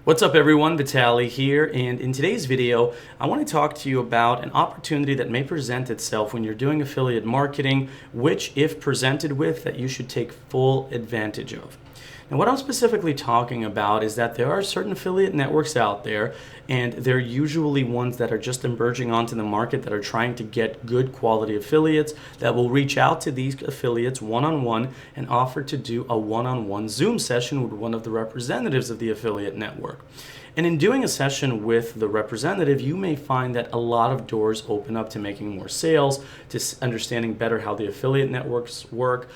What's up everyone, Vitaly here, and in today's video I want to talk to you about an opportunity that may present itself when you're doing affiliate marketing, which if presented with, that you should take full advantage of. Now what I'm specifically talking about is that there are certain affiliate networks out there, and they're usually ones that are just emerging onto the market that are trying to get good quality affiliates that will reach out to these affiliates one-on-one and offer to do a one-on-one Zoom session with one of the representatives of the affiliate network. And in doing a session with the representative, you may find that a lot of doors open up to making more sales, to understanding better how the affiliate networks work,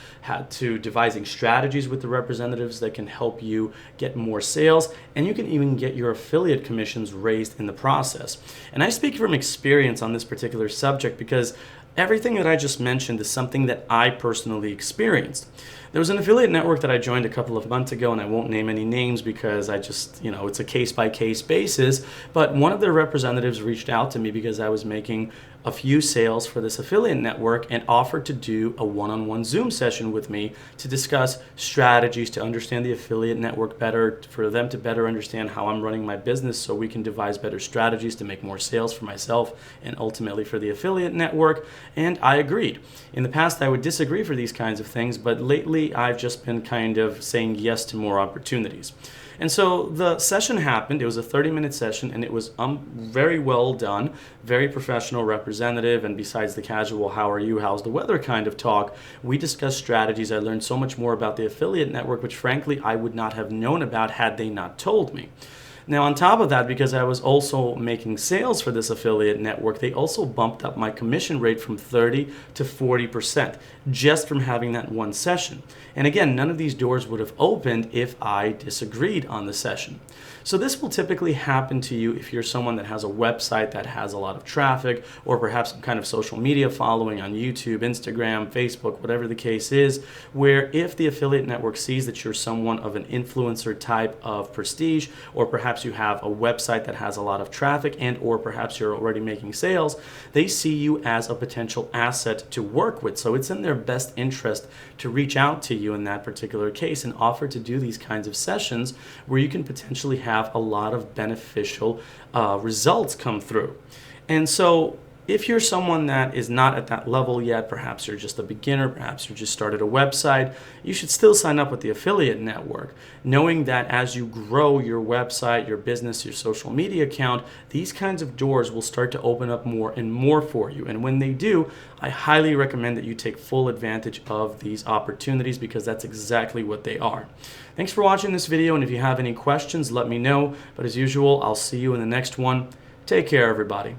to devising strategies with the representatives that can help you get more sales, and you can even get your affiliate commissions raised in the process. And I speak from experience on this particular subject because everything that I just mentioned is something that I personally experienced. There was an affiliate network that I joined a couple of months ago, and I won't name any names because I just, it's a case-by-case basis, but one of their representatives reached out to me because I was making a few sales for this affiliate network and offered to do a one-on-one Zoom session with me to discuss strategies to understand the affiliate network better, for them to better understand how I'm running my business so we can devise better strategies to make more sales for myself and ultimately for the affiliate network. And I agreed. In the past I would disagree for these kinds of things, but lately I've just been kind of saying yes to more opportunities. And so the session happened. It was a 30-minute session, and it was very well done, very professional representative, and besides the casual how are you, how's the weather kind of talk, we discussed strategies. I learned so much more about the affiliate network, which frankly I would not have known about had they not told me. Now on top of that, because I was also making sales for this affiliate network, they also bumped up my commission rate from 30 to 40% just from having that one session. And again, none of these doors would have opened if I disagreed on the session. So this will typically happen to you if you're someone that has a website that has a lot of traffic, or perhaps some kind of social media following on YouTube, Instagram, Facebook, whatever the case is, where if the affiliate network sees that you're someone of an influencer type of prestige, or perhaps you have a website that has a lot of traffic, and or perhaps you're already making sales, they see you as a potential asset to work with. So it's in their best interest to reach out to you in that particular case and offer to do these kinds of sessions where you can potentially have a lot of beneficial results come through. And so if you're someone that is not at that level yet, perhaps you're just a beginner, perhaps you just started a website, you should still sign up with the affiliate network, knowing that as you grow your website, your business, your social media account, these kinds of doors will start to open up more and more for you. And when they do, I highly recommend that you take full advantage of these opportunities, because that's exactly what they are. Thanks for watching this video, and if you have any questions, let me know. But as usual, I'll see you in the next one. Take care, everybody.